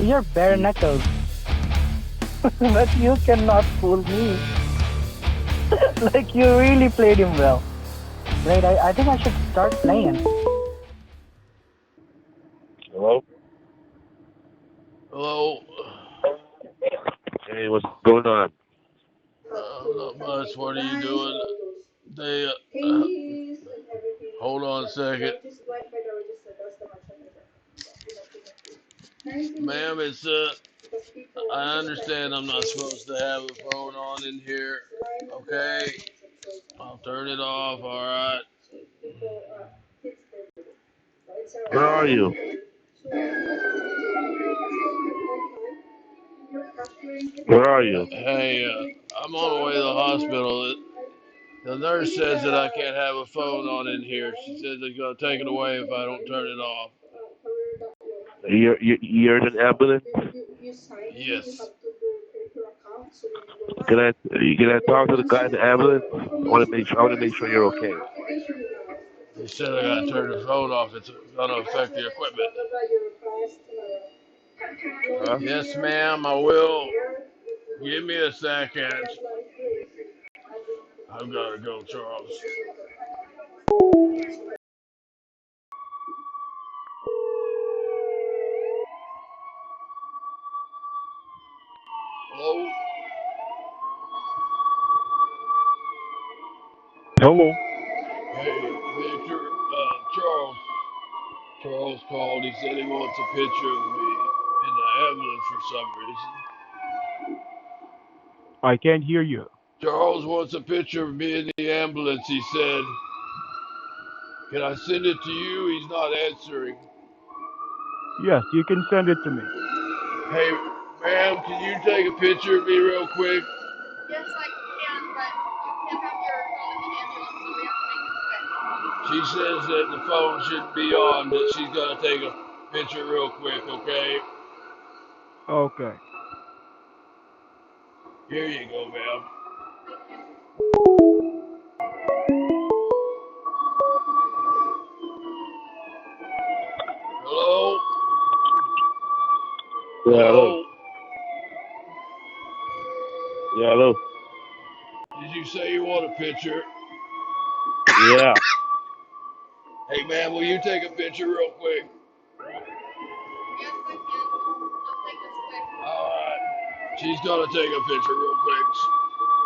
You're bare knuckles, but you cannot fool me. Like you really played him well. Right, I think I should start playing. Hello? Hello. Hey, what's going on? Not much. What are you doing? They. Hold on a second, ma'am. It's I understand I'm not supposed to have a phone on in here. Okay, I'll turn it off. All right. Where are you? Where are you? Hey, I'm on the way to the hospital. The nurse says that I can't have a phone on in here. She says they're gonna take it away if I don't turn it off. You're in an ambulance? Yes. Can I talk to the guy in the ambulance? I want to make sure you're okay. They said I gotta turn the phone off. It's gonna affect the equipment. Huh? Yes, ma'am, I will. Give me a second. I've gotta go, Charles. Hello? Hello. Hey, Victor, Charles. Charles called. He said he wants a picture of me in the ambulance for some reason. I can't hear you. Charles wants a picture of me in the ambulance. He said, can I send it to you? He's not answering. Yes, you can send it to me. Hey, ma'am, can you take a picture of me real quick? She says that the phone shouldn't be on, that she's gonna take a picture real quick, okay? Okay. Here you go, ma'am. Hello? Yeah, hello. Hello? Yeah, hello. Did you say you want a picture? Yeah. Hey, ma'am, will you take a picture real quick? Alright. She's gonna take a picture real quick.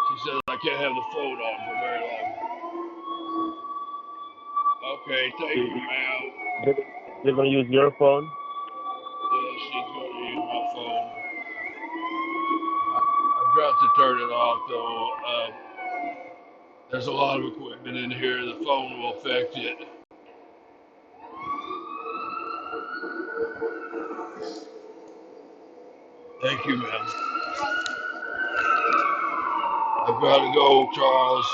She says I can't have the phone on for very long. Okay, thank you, ma'am. They're they're gonna use your phone? Yeah, she's gonna use my phone. I've got to turn it off though. There's a lot of equipment in here. The phone will affect it. Thank you, ma'am. I've got to go, Charles.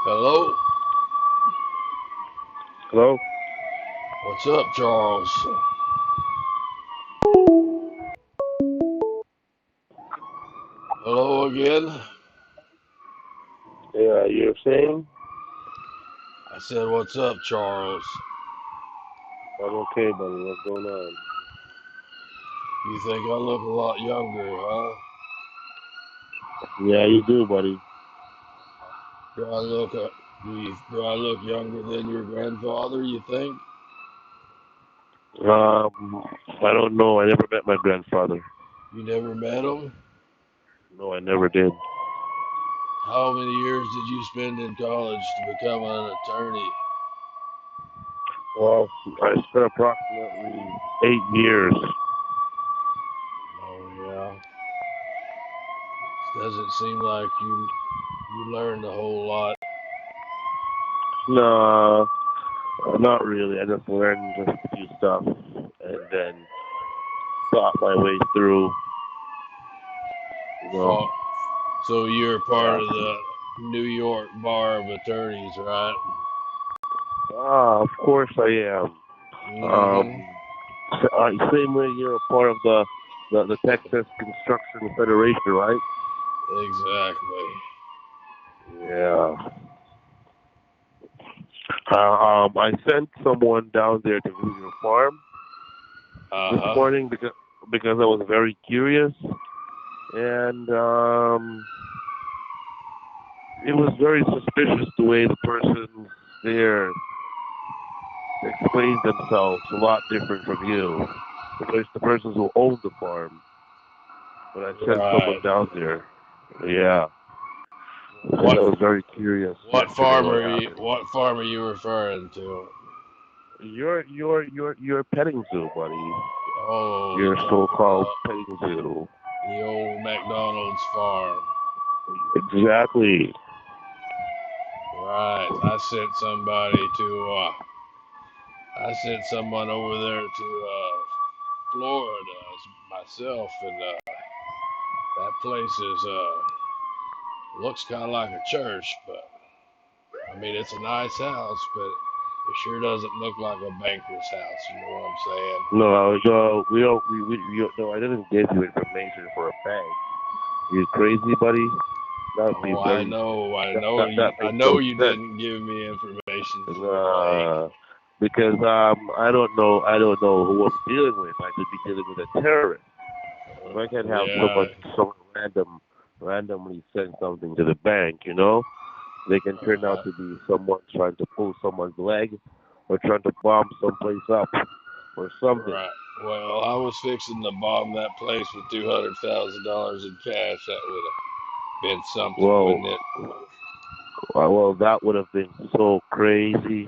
Hello? Hello? What's up, Charles? Hello again? Yeah, you're saying? I said, what's up, Charles? I'm okay, buddy. What's going on? You think I look a lot younger, huh? Yeah, you do, buddy. Do I look do I look younger than your grandfather, you think? I don't know. I never met my grandfather. You never met him? No, I never did. How many years did you spend in college to become an attorney? Well, I spent approximately 8 years. Oh yeah. Doesn't seem like you learned a whole lot. No, not really. I just learned just a few stuff and then thought my way through. You know, So so you're part yeah. of the New York Bar of Attorneys, right? Of course I am. Mm-hmm. Same way you're a part of the the Texas Construction Federation, right? Exactly. Yeah. I sent someone down there to visit your farm this Uh-huh. morning because I was very curious, and it was very suspicious the way the persons there explained themselves a lot different from you. The persons who owned the farm. But I sent someone Right. down there. Yeah. I What was very curious yesterday what happened. what farm are you referring to? Your petting zoo, buddy. Oh, you're Your talking so-called about petting zoo. the old McDonald's farm. Exactly. Right. I sent someone over there to Florida myself, and that place is looks kind of like a church, but I mean it's a nice house, but it sure doesn't look like a banker's house. You know what I'm saying? No, we don't. No, I didn't give you information for a bank. You crazy, buddy? That would be Oh, very. That I makes know no you sense. didn't give me information for a bank. Uh, because I don't know who I'm dealing with. I could be dealing with a terrorist. I can have Yeah, someone randomly send something to the bank, you know? They can turn out uh, to be someone trying to pull someone's leg or trying to bomb someplace up or something. right. Well, I was fixing to bomb that place with $200,000 in cash. That would have been something, Well, wouldn't it? that would have been so crazy.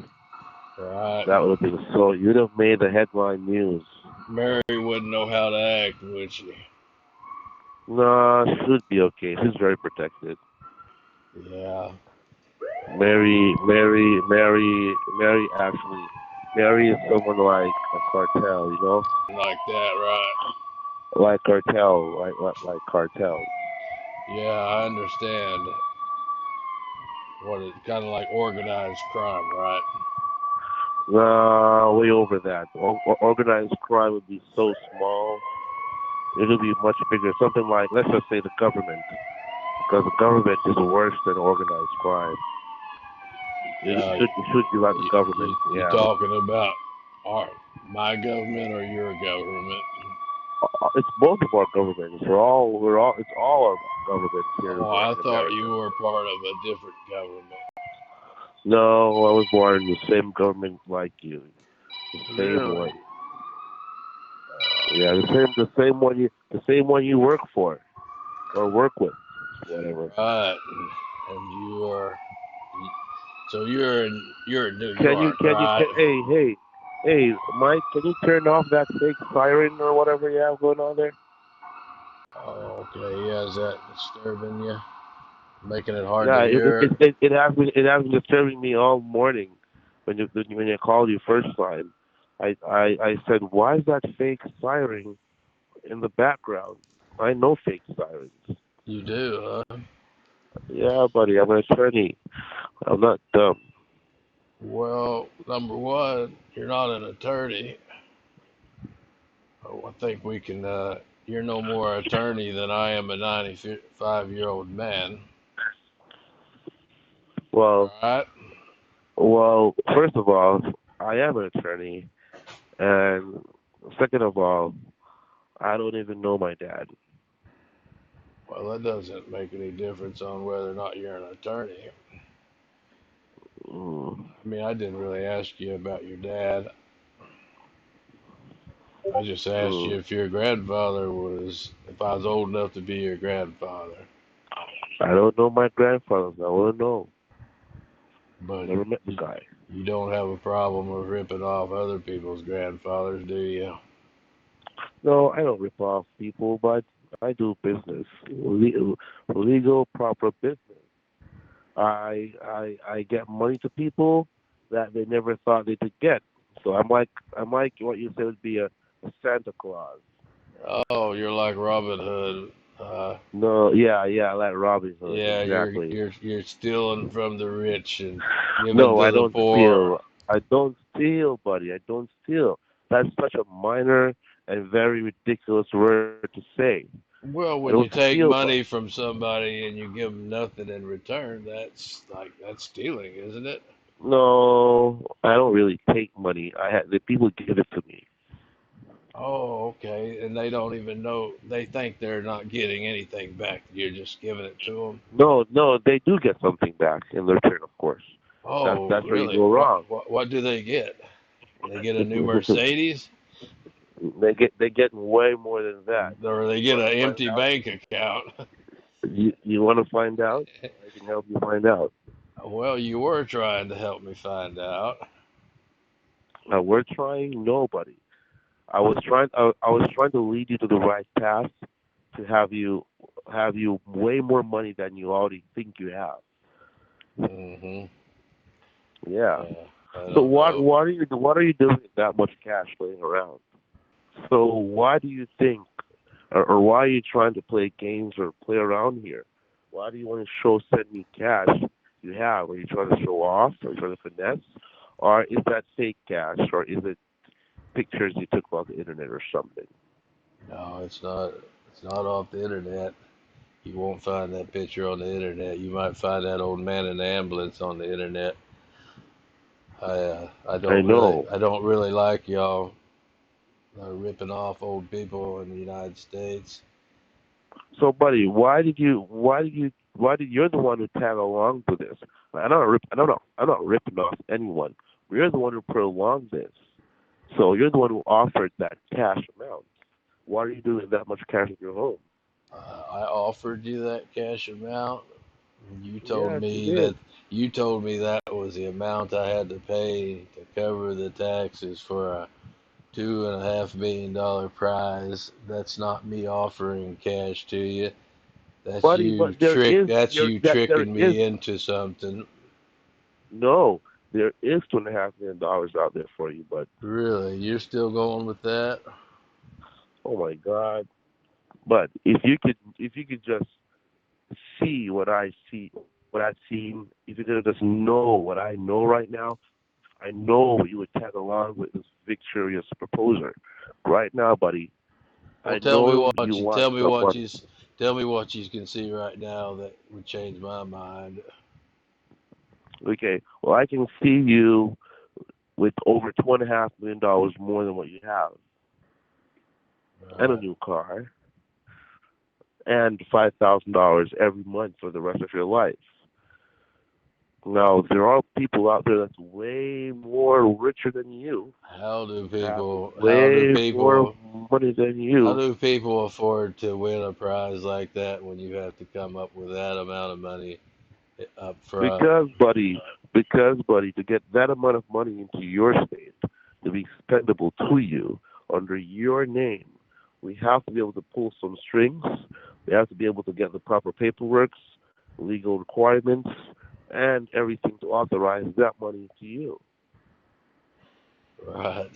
Right. That would have been so. You'd have made the headline news. Mary wouldn't know how to act, would she? Nah, should be okay. She's very protected. Yeah. Actually, Mary is someone like a cartel, you know? Like that, right? Like cartel, like cartels. Yeah, I understand. What is kind of like organized crime, right? Way over that. Organized crime would be so small. It would be much bigger. Something like, let's just say, the government, because the government is worse than organized crime. Yeah. It should be like the government. You Yeah, talking about our my government or your government? it's both of our governments. It's all our governments here Oh, I in thought America. you were part of a different government. No, I was born in the same government like you, the same Really? one. Yeah, the same one you work for or work with, whatever. Right. And you are so you're in New York, Can you, right? hey, Mike, can you turn off that fake siren or whatever you have going on there? Oh, okay. Yeah, is that disturbing you? Making it hard to Yeah, hear? it has been disturbing me all morning when I called you first time. I said, why is that fake siren in the background? I know fake sirens. You do, huh? Yeah, buddy, I'm an attorney. I'm not dumb. Well, number one, you're not an attorney. Oh, I think we can. You're no more attorney than I am a 95-year-old man. Well, Right? first of all, I am an attorney, and second of all, I don't even know my dad. Well, that doesn't make any difference on whether or not you're an attorney. Mm, I mean, I didn't really ask you about your dad. I just asked you mm. if your grandfather was, if I was old enough to be your grandfather. I don't know my grandfather. I wouldn't know. But Never met the guy. you don't have a problem with ripping off other people's grandfathers, do you? No, I don't rip off people, but I do business, legal, proper business. I get money to people that they never thought they could get. So I'm like what you say would be a Santa Claus. Oh, you're like Robin Hood. No, yeah, like Robin Hood, Yeah, exactly. you're stealing from the rich and giving No, to I the don't poor. steal. I don't steal, buddy. I don't steal. That's such a minor and very ridiculous word to say. Well, It when was you take steal, buddy. money from somebody and you give them nothing in return, that's stealing, isn't it? No, I don't really take money. The people give it to me. Oh, okay. And they don't even know. They think they're not getting anything back. You're just giving it to them. No, no, they do get something back in return, of course. Oh, That's where you really? go wrong. What do they get? They get a new Mercedes, they get way more than that. or they You get want an to find empty out? bank account. You want to find out? I can help you find out. Well, you were trying to help me find out. We're trying nobody. I was trying to lead you to the right path to have you way more money than you already think you have. Hmm. Yeah. Yeah, I So don't know. what are you doing with that much cash laying around? So why do you think, or why are you trying to play games or play around here? Why do you want to send me cash you have? Are you trying to show off? Are you trying to finesse? Or is that fake cash? Or is it pictures you took off the internet or something? No, it's not. It's not off the internet. You won't find that picture on the internet. You might find that old man in the ambulance on the internet. I know. I don't really like y'all ripping off old people in the United States. So, buddy, why did you're the one who tag along to this? I'm not ripping off anyone. You're the one who prolonged this. So you're the one who offered that cash amount. Why are you doing that much cash at your home? I offered you that cash amount. Yes, you did. You told me that was the amount I had to pay to cover the taxes for a $2.5 million prize. That's not me offering cash to you. Buddy, but That's you there tricking is me into something. no, there is $2.5 million out there for you, but Really, you're still going with that? oh my God. But if you could just see what I've seen, if you could just know what I know right now, I know you would tag along with this victorious proposer. Right now, buddy, Well, I know you want some money. tell me what you can see right now that would change my mind. Okay, well, I can see you with over $2.5 million more than what you have, and a Right. new car, and $5,000 every month for the rest of your life. Now, there are people out there that's way more richer than you, have way more money than How you. do people afford to win a prize like that when you have to come up with that amount of money up front? Because, buddy, to get that amount of money into your state to be spendable to you under your name, we have to be able to pull some strings. We have to be able to get the proper paperwork, legal requirements, and everything to authorize that money to you. Right.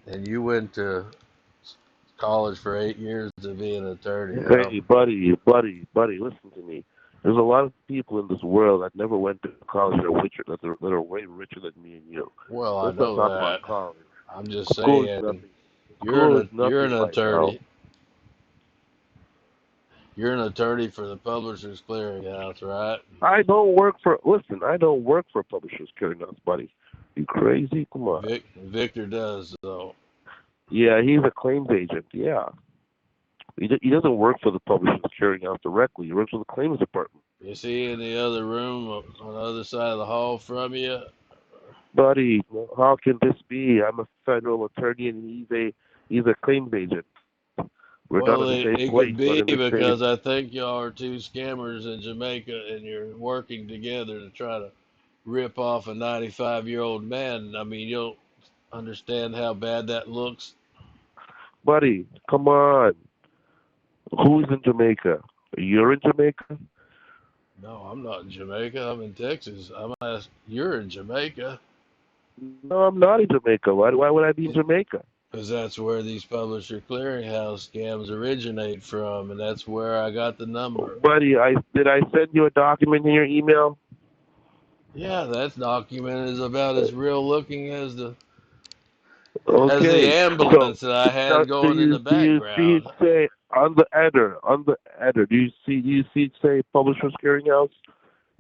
And you went to college for 8 years to be an attorney, huh? Hey, buddy, listen to me. There's a lot of people in this world that never went to college that are way richer than me and you. Well, I Let's not know talk about that. college. I'm just School is saying, nothing. School is you're nothing an right now. attorney. You're an attorney for the Publishers Clearinghouse, right? I don't work for Publishers Clearinghouse, buddy. You crazy? Come on. Victor does, though. Yeah, he's a claims agent. Yeah. He doesn't work for the Publishers Clearinghouse directly. He works for the claims department. Is he in the other room on the other side of the hall from you? Buddy, how can this be? I'm a federal attorney and he's a claims agent. We're not Well, in the same it place, could not be in the same. because I think y'all are two scammers in Jamaica and you're working together to try to rip off a 95-year-old man. I mean, you'll understand how bad that looks. Buddy, come on. Who's in Jamaica? You're in Jamaica? No, I'm not in Jamaica. I'm in Texas. You're in Jamaica No, I'm not in Jamaica. Why would I be in Jamaica? because that's where these publisher clearinghouse scams originate from, and that's where I got the number. Buddy, I send you a document in your email? Yeah, that document is about as real looking as the as the Okay. So ambulance that I now, had going in the do you see it background. say on the header? Do you see it say Publishers Clearinghouse?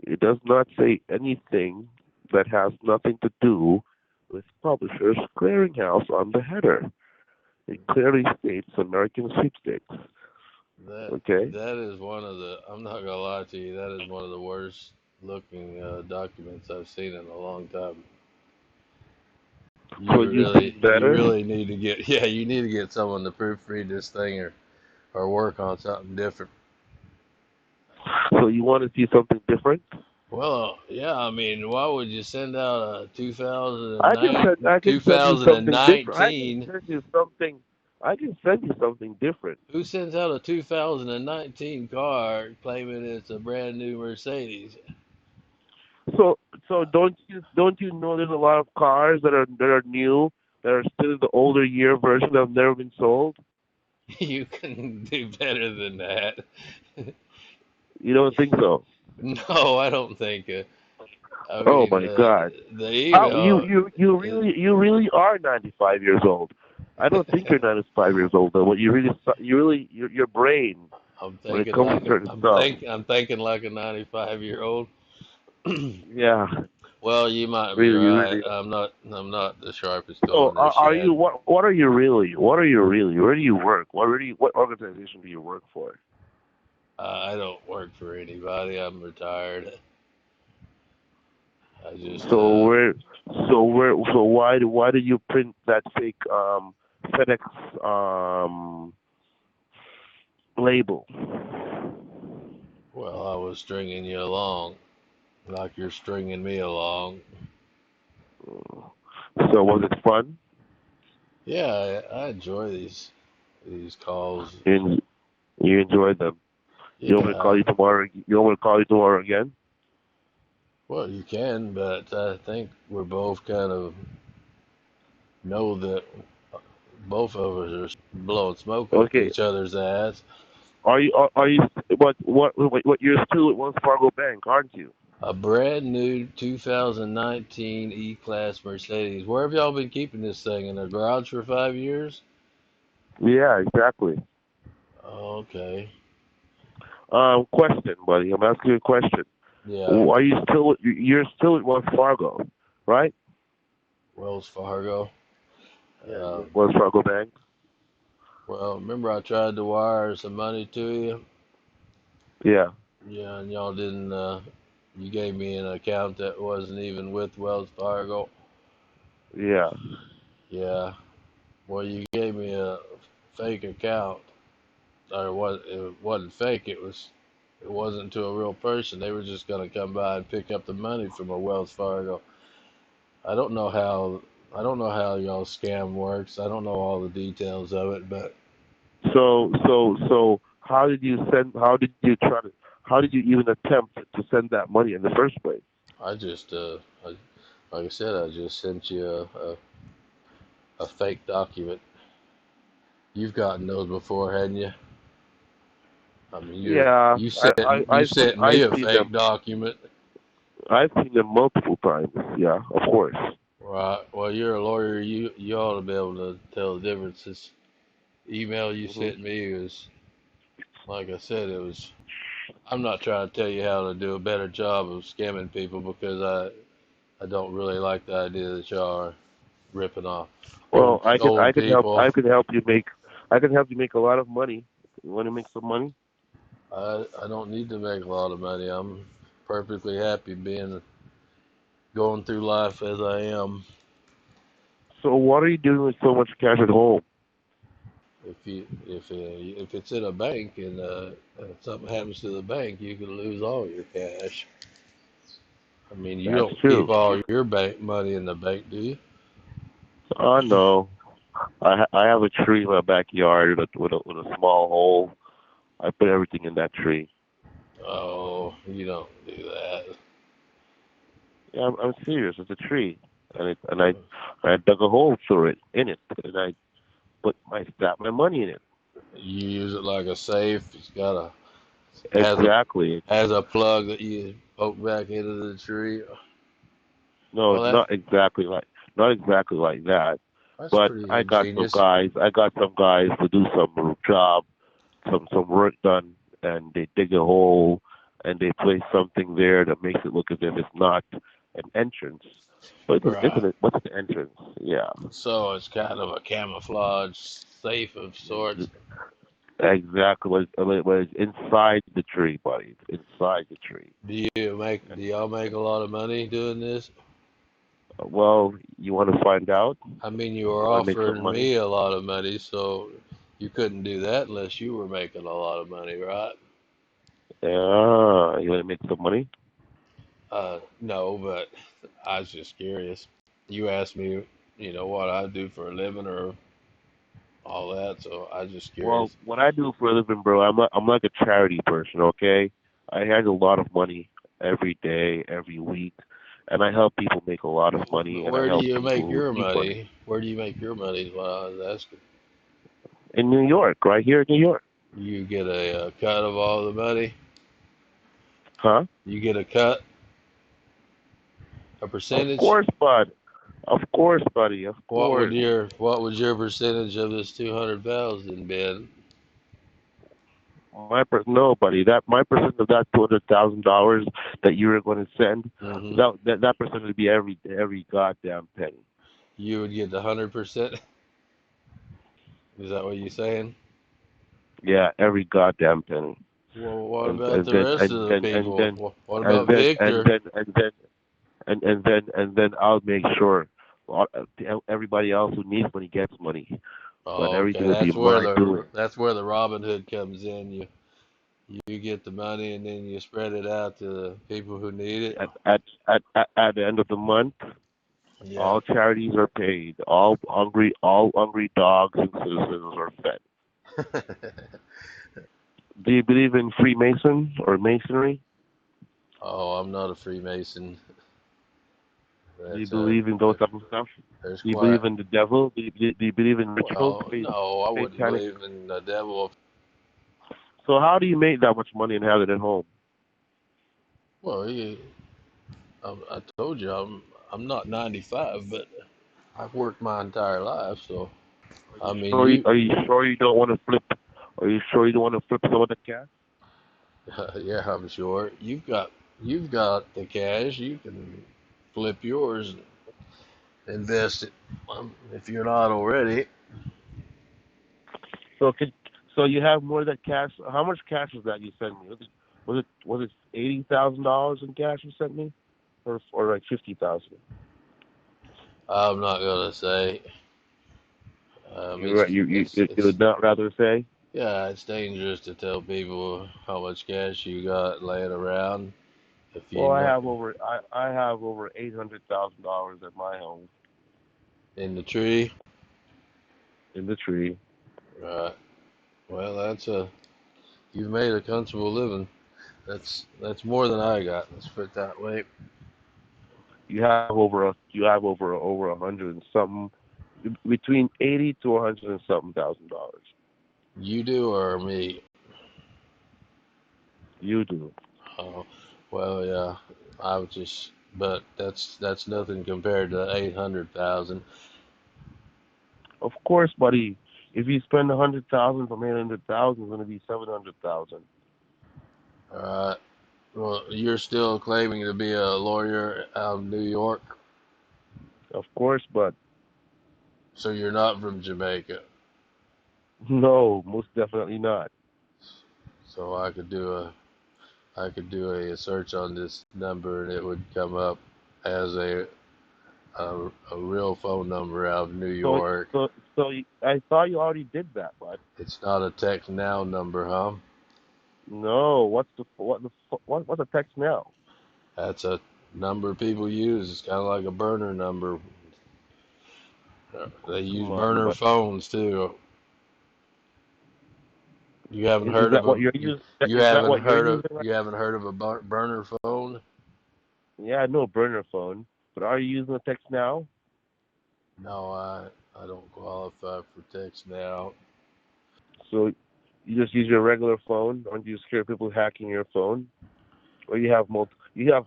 It does not say anything that has nothing to do with Publishers Clearinghouse on the header. It clearly states American Sweepstakes. That Okay. that is one of the. I'm not gonna lie to you. That is one of the worst looking documents I've seen in a long time. So you see You better. really need to get yeah. You need to get someone to proofread this thing or work on something different. So you want to see something different? Well, yeah. I mean, why would you send out a I can send you something different. 2019? I can send you something different. Who sends out a 2019 car claiming it's a brand new Mercedes? So don't you know there's a lot of cars that are new that are still in the older year version that have never been sold? You can do better than that. You don't think so? No, I don't think. I Oh mean, my God! the How email. you really are 95 years old. I don't think you're 95 years old though. But you really your brain when it comes to certain stuff. I'm thinking like a 95-year-old. Yeah, Well, you might be really, right. really. I'm not the sharpest tool So in the are you shed. what are you really? What are you really? Where do you work? What organization do you work for? I don't work for anybody. I'm retired. I just So where so why did you print that fake FedEx label? well, I was stringing you along like you're stringing me along. So was it fun? Yeah, I enjoy these calls. And you enjoyed them. You want me to call Yeah, you tomorrow? You want me to call you tomorrow again? well, you can, but I think we're both kind of know that both of us are blowing smoke up Okay. each other's ass. Are you what you're still at Wells Fargo Bank, aren't you? A brand new 2019 E-Class Mercedes. Where have y'all been keeping this thing? In a garage for 5 years? Yeah, exactly. Okay. Question, buddy. I'm asking you a question. Yeah. Are you still you're still at Wells Fargo, right? Wells Fargo. Yeah, you're Uh, at Wells Fargo Bank. well, remember I tried to wire some money to you? Yeah, Yeah, and y'all didn't. You gave me an account that wasn't even with Wells Fargo. yeah. Yeah. Well, you gave me a fake account, or it wasn't fake. It wasn't to a real person. They were just gonna come by and pick up the money from a Wells Fargo. I don't know how. I don't know how y'all scam works. I don't know all the details of it, but So how did you send? How did you try to? How did you even attempt to send that money in the first place? I just, I, like I said, I just sent you a fake document. You've gotten those before, hadn't you? I mean, Yeah, you sent me I've a seen fake them. document. I've seen them multiple times. Yeah, of course. Right. Well, you're a lawyer. You ought to be able to tell the difference. This email you Hmm. sent me was, like I said, it was. I'm not trying to tell you how to do a better job of scamming people because I don't really like the idea that y'all are ripping off Well, old people. I can help you make a lot of money. You want to make some money? I don't need to make a lot of money. I'm perfectly happy being going through life as I am. So what are you doing with so much cash at home? If it's in a bank and something happens to the bank, you could lose all your cash. I mean, you That's don't keep true. all your bank money in the bank, do you? Oh no, I have a tree in my backyard with a small hole. I put everything in that tree. Oh, you don't do that. Yeah, I'm serious. It's a tree, I dug a hole through it in it, and I stacked my money in it. You use it like a safe. It's got a has a Exactly. has a plug that you poke back into the tree. No, Well, it's that not exactly like that. That's But pretty I got some ingenious. guys. I got some guys to do some job, some work done, and they dig a hole, and they place something there that makes it look as if it's not an entrance, but Right. what's an entrance? Yeah, So it's kind of a camouflage safe of sorts. exactly. But it's inside the tree, buddy. It's inside the tree. Do y'all make a lot of money doing this? Well, you want to find out? I mean, you You were want to make some offering money? me a lot of money, so you couldn't do that unless you were making a lot of money, right? Yeah, you want to make some money? No, but I was just curious. You asked me, what I do for a living or all that, so I was just Well, curious. what I do for a living, bro, I'm like a charity person, okay? I handle a lot of money every day, every week, and I help people make a lot of money, But and I where do help you people make who your need money. money? Where do you make your money is what I was asking. In New York, right here in New York. You get a cut of all the money? Huh? You get a cut, a Of percentage? course, bud. Of course, buddy. Of course. What would your percentage of this 200,000 been? No, buddy. That my percent of that $200,000 that you were going to send, Hmm. that percent would be every goddamn penny. You would get the 100%. Is that what you're saying? Yeah, every goddamn penny. Well, what And about and the then rest of and the then and people? then What and about then and Victor? then and then and then I'll make sure everybody else who needs money gets money, but Oh, okay. everything will be my doing. That's where the Robin Hood comes in. You get the money and then you spread it out to the people who need it. At the end of the month, Yeah. all charities are paid. All hungry dogs and citizens are fed. Do you believe in Freemason or Masonry? Oh, I'm not a Freemason. Do you That's believe in those type of stuff? there's Do you quite. believe in the devil? Do you believe in rituals, Well, no, I wouldn't satanic? believe in the devil. So how do you make that much money and have it at home? Well, I told you I'm not 95, but I've worked my entire life, so I mean Are you sure you don't want to flip? Are you sure you don't want to flip some of the cash? yeah, I'm sure you've got the cash. You can flip yours and invest it if you're not already. So could so you have more of that cash? How much cash was that you sent me? Was it $80,000 in cash you sent me, or like 50,000? I'm not gonna say. You you It's would not rather say? yeah, it's dangerous to tell people how much cash you got laying around if you Well, know I have over $800,000 at my home in the tree. in the tree. Right. Well, you've made a comfortable living. That's more than I got. Let's put it that way. You have over 100 and something, between 80 to 100 and something $1,000. You do or me? You do. Oh, well, yeah. But that's nothing compared to 800,000. Of course, buddy. If you spend 100,000 from 800,000, it's gonna be 700,000. All right. Well, you're still claiming to be a lawyer out of New York, Of course, but so you're not from Jamaica. no, most definitely not. So I could do a search on this number and it would come up as a real phone number out of New So, York. I thought you already did that, bud. It's not a text now number, huh? No, what's a text now? That's a number people use. It's kind of like a burner number. They use Come on, burner but phones too. You haven't is heard of that what a you're you, using? Is that what you're using? Right? you haven't heard of a burner phone? Yeah, I know a burner phone, but are you using a text now? No, I don't qualify for text now. So you just use your regular phone? Aren't you scared of people hacking your phone? Or you have Uh,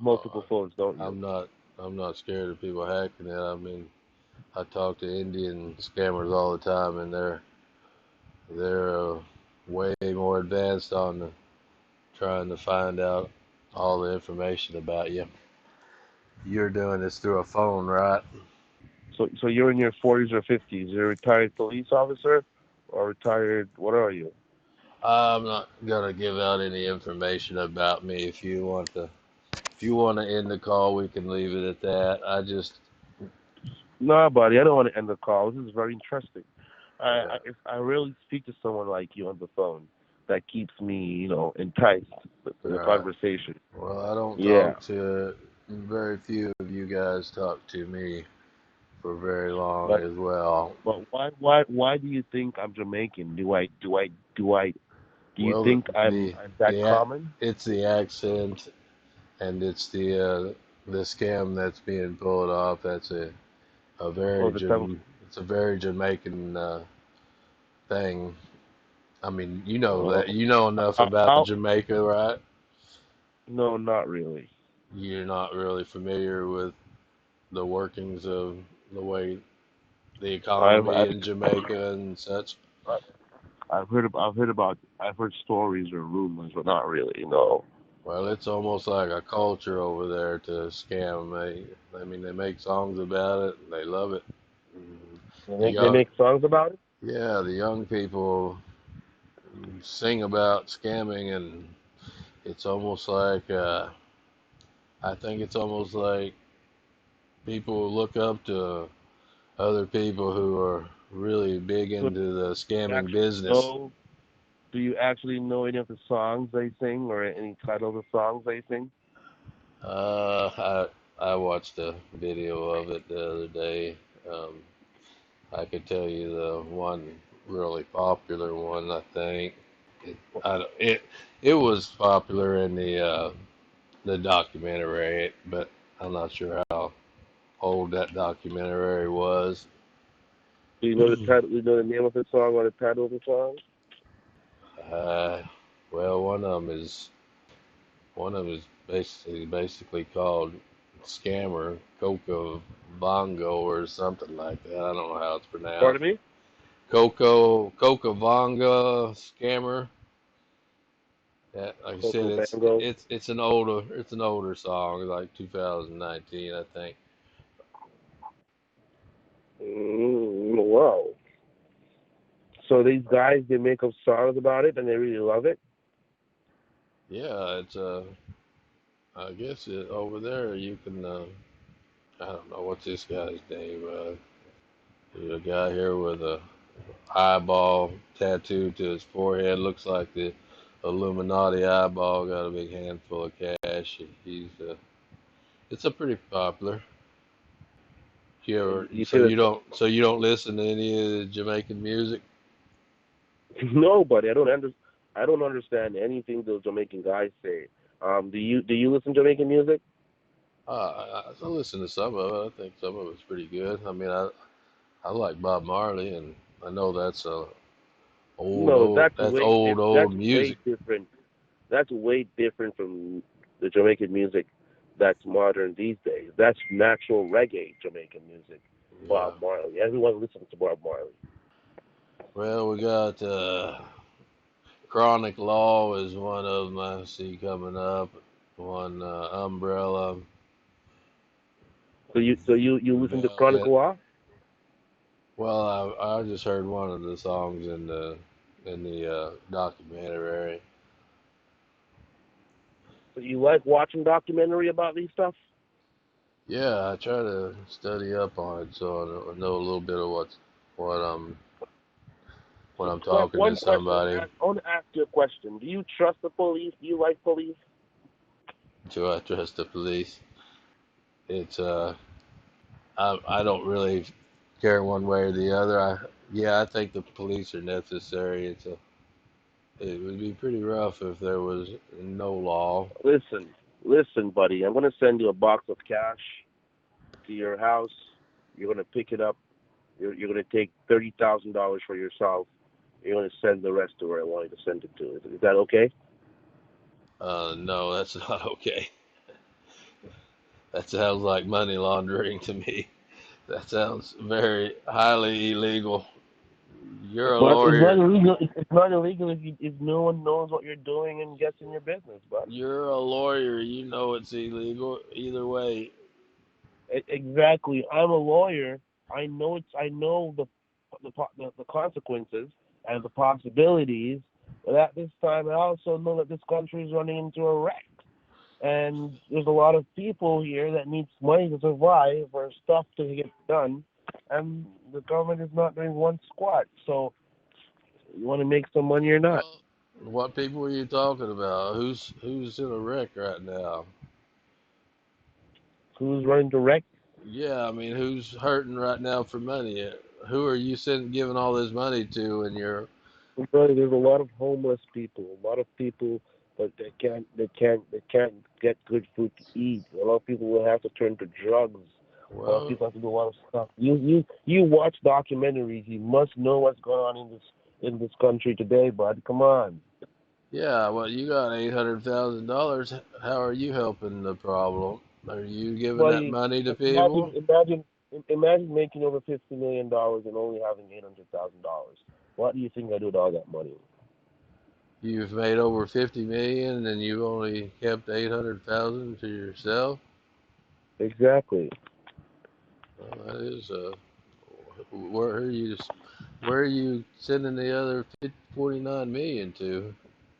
multiple phones, don't you? I'm not I'm not scared of people hacking it. I mean, I talk to Indian scammers all the time, and they're way more advanced on trying to find out all the information about you. You're doing this through a phone, right? So you're in your 40s or 50s. You're a retired police officer or retired, what are you? I'm not gonna give out any information about me. If you want to end the call, we can leave it at that. Nah, buddy, I don't want to end the call. This is very interesting. Yeah, If I really speak to someone like you on the phone, that keeps me, enticed in the right. conversation. Well, I don't Yeah, talk to very few of you guys talk to me for very long but as well. why do you think I'm Jamaican? Do you Well, think I'm that the common? it's the accent and it's the scam that's being pulled off. That's a Or very the type of it's a very Jamaican thing. I mean, you know that uh, you know enough about how? Jamaica, right? No, not really. You're not really familiar with the workings of the way the I've economy I've in Jamaica and such. I've heard stories or rumors, but not really. No. Well, it's almost like a culture over there to scam. I mean, they make songs about it. And they love it. Mm, The They young, make songs about it. yeah, the young people sing about scamming, and it's almost like I think it's almost like people look up to other people who are really big So into the you scamming actually business. know? Do you actually know any of the songs they sing, or any title of the songs they sing? I watched a video of it the other day. Um, I could tell you the one really popular one. I think it I don't, it was popular in the documentary, but I'm not sure how old that documentary was. Do you know the title? Do you know the name of the song or the title of the song? uh, well, one of them is basically called Scammer Coco Bongo or something like that. I don't know how it's Pardon pronounced. me. Coca Bonga Scammer. Yeah, like I said, Coco Bango. it's an older song, like 2019, I think. Wow. So these guys, they make up songs about it, and they really love it. Yeah, I guess over there you can. I don't know what's this guy's name. There's a guy here with a eyeball tattooed to his forehead. Looks like the Illuminati eyeball. Got a big handful of cash. It's a pretty popular. You see that? So you don't listen to any of the Jamaican music? Nobody. I don't understand anything those Jamaican guys say. Do you listen to Jamaican music? I listen to some of it. I think some of it's pretty good. I mean, I like Bob Marley, and I know that's No, old that's way music. different. That's way different from the Jamaican music that's modern these days. That's natural reggae Jamaican music. Yeah. Bob Marley. Everyone listens to Bob Marley. Well, we got Chronic Law is one of them I see coming up. One Umbrella, So you listen to Velvet. Chronicle Law? Well, I just heard one of the songs in the documentary. So you like watching documentary about these stuff? Yeah, I try to study up on it so I know a little bit of what I'm when I'm talking to One question. somebody. I want to ask you a question. Do you trust the police? Do you like police? Do I trust the police? It's I don't really care one way or the other. Yeah, I think the police are necessary. It would be pretty rough if there was no law. Listen, buddy. I'm gonna send you a box of cash to your house. You're gonna pick it up. You're gonna take $30,000 for yourself. You're gonna send the rest to where I want you to send it to. Is that okay? No, that's not okay. That sounds like money laundering to me. That sounds very highly illegal. You're a But it's not lawyer. illegal. It's not illegal if no one knows what you're doing and gets in your business, bud. You're a lawyer. You know it's illegal either way. Exactly. I'm a lawyer. I know it's. I know the consequences and the possibilities. But at this time, I also know that this country is running into a wreck, and there's a lot of people here that needs money to survive or stuff to get done, and the government is not doing one squat. So you want to make some money or not? Well, what people are you talking about? Who's in a wreck right now? Who's running the wreck? Yeah, I mean, who's hurting right now for money? Who are you giving all this money to? And you're Brother, there's a lot of homeless people, a lot of people that they can't get good food to eat. A lot of people will have to turn to drugs. A lot of well, people have to do a lot of stuff. You watch documentaries. You must know what's going on in this country today, bud. Come on. yeah. Well, you got $800,000. How are you helping the problem? Are you giving that Buddy, money to imagine people? imagine imagine making over $50 million and only having $800,000. What do you think I do with all that money? You've made over 50 million, and you only kept 800,000 to yourself. Exactly. Well, that is where are you? Where are you sending the other 49 million to?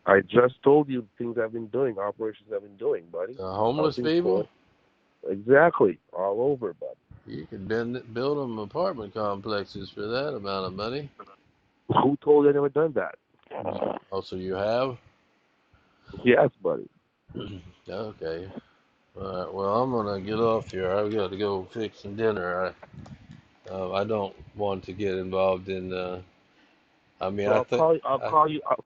I just told you things I've been doing, operations I've been doing, buddy. Homeless Helping poor. people? Exactly. All over, bud. You could build them apartment complexes for that amount of money. Who told you I never done that? Also, you have? Yes, buddy. Okay. All right. Well, I'm gonna get off here. I've got to go fix some dinner. I don't want to get involved in. I mean, So I think. I'll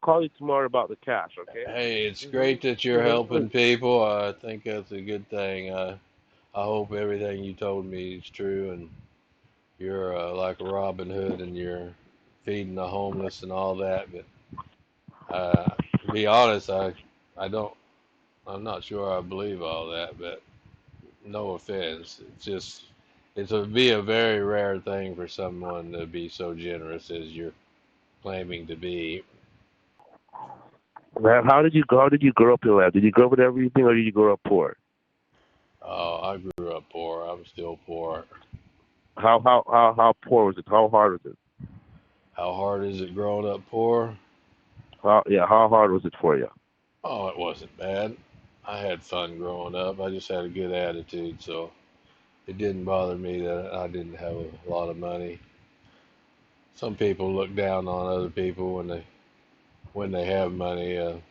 call you tomorrow about the cash, okay? Hey, it's Mhm. great that you're Mhm. helping people. I think that's a good thing. I hope everything you told me is true, and you're like Robin Hood, and you're feeding the homeless and all that. But to be honest, I don't. I'm not sure I believe all that. But no offense, it's just it would be a very rare thing for someone to be so generous as you're claiming to be. Man, how did you grow up in life? Did you grow up with everything, or did you grow up poor? I grew up poor. I'm still poor. How poor was it? How hard was it? How hard is it growing up poor? How hard was it for you? Oh, it wasn't bad. I had fun growing up. I just had a good attitude, so it didn't bother me that I didn't have a lot of money. Some people look down on other people when they have money.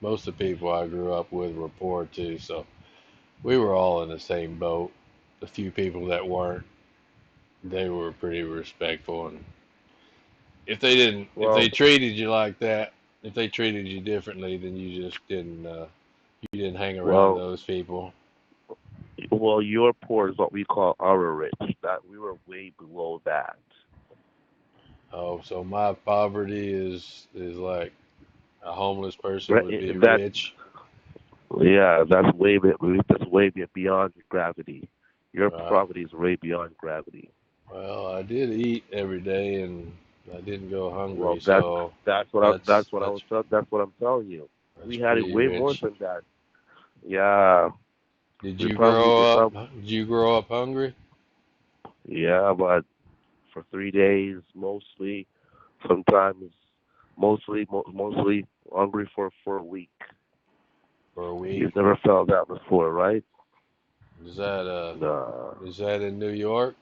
Most of the people I grew up with were poor too, so we were all in the same boat. The few people that weren't, they were pretty respectful, and if Well, they treated you like that, if they treated you differently, then you didn't hang around well, those people. your poor is what we call our rich. That we were way below that. Oh, so my poverty is like a homeless person Right, would be that rich. yeah, that's way beyond gravity. Your Right. poverty is way beyond gravity. Well, I did eat every day and I didn't go hungry, Well, so that's what I'm telling you. that's We had it pretty way more rich. than that. Yeah, Did we you probably grow we up? probably Did you grow up hungry yeah, but for 3 days mostly, sometimes mostly hungry for a week. for a week? You've never felt that before, right? Is that Nah, is that in New York?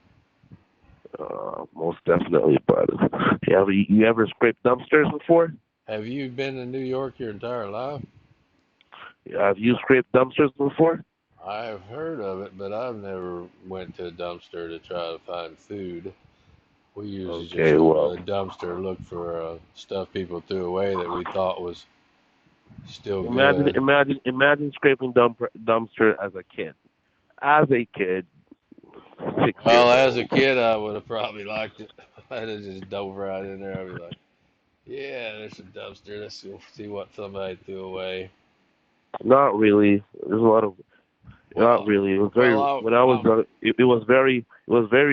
most definitely. But you ever scraped dumpsters before? Have you been in New York your entire life? Have you scraped dumpsters before? I've heard of it, but I've never went to a dumpster to try to find food. We usually just Okay, go to well, the dumpster, look for stuff people threw away that we thought was still good. imagine scraping dumpster as a kid. As a kid, 6 years Well, as a old. kid, I would have probably liked it. I'd have just dove right in there. I'd be like, yeah, there's a dumpster. Let's go see what somebody threw away. Not really. There's a lot of Not really. It was very well, when I was young. It was very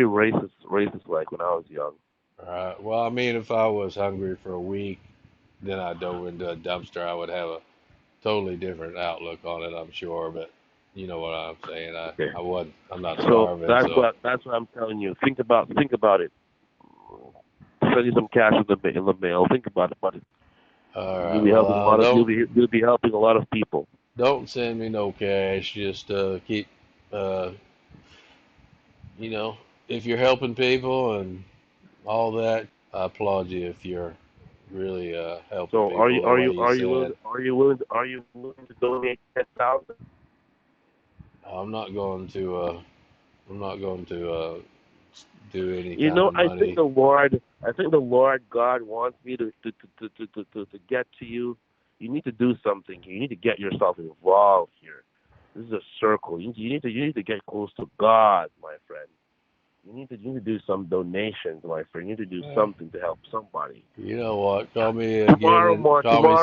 racist like when I was young. right. Well, I mean, if I was hungry for a week, then I dove into a dumpster, I would have a totally different outlook on it, I'm sure. But you know what I'm saying. Okay. I'm not So starving, so. that's what I'm telling you. Think about it. Send you some cash in the mail. Think about it, buddy. All You'll right. be Well, helping a lot of don't you'll be helping a lot of people. don't send me no cash. Just keep, uh, if you're helping people and all that, I applaud you if you're really helping So people the way you said. are you willing to donate 10,000? I'm not going to I'm not going to do any You kind know, of money. I think the Lord God wants me to get to you. You need to do something. You need to get yourself involved here. This is a circle. You need to get close to God, my friend. You need to do some donations, my friend. You need to do Uh, something to help somebody. you know what? Call me again. Call me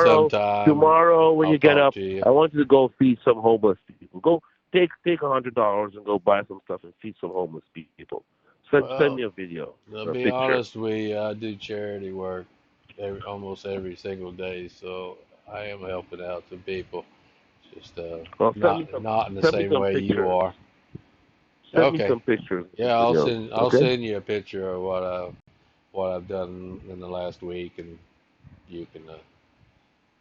Tomorrow, sometime. when I'll you get talk up, to you. I want you to go feed some homeless people. Go take $100 and go buy some stuff and feed some homeless people. Send Well, me a video, to a be picture. honest, I do charity work almost every single day, so I am helping out some people. Just Well, not in the send me same some way you pictures. are. Send me Okay. some pictures, Yeah, and videos. I'll Okay. send you a picture of what I've done in the last week, and you can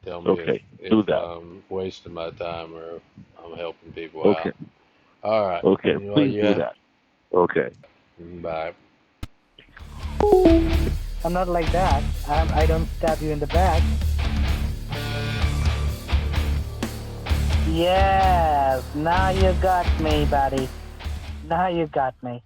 tell me Okay. if Do that. I'm wasting my time or I'm helping people Okay. out. All right. Okay. Well, Please do yeah. that. Okay. Bye. I'm not like that. I don't stab you in the back. Yes, now you got me, buddy. Now you got me.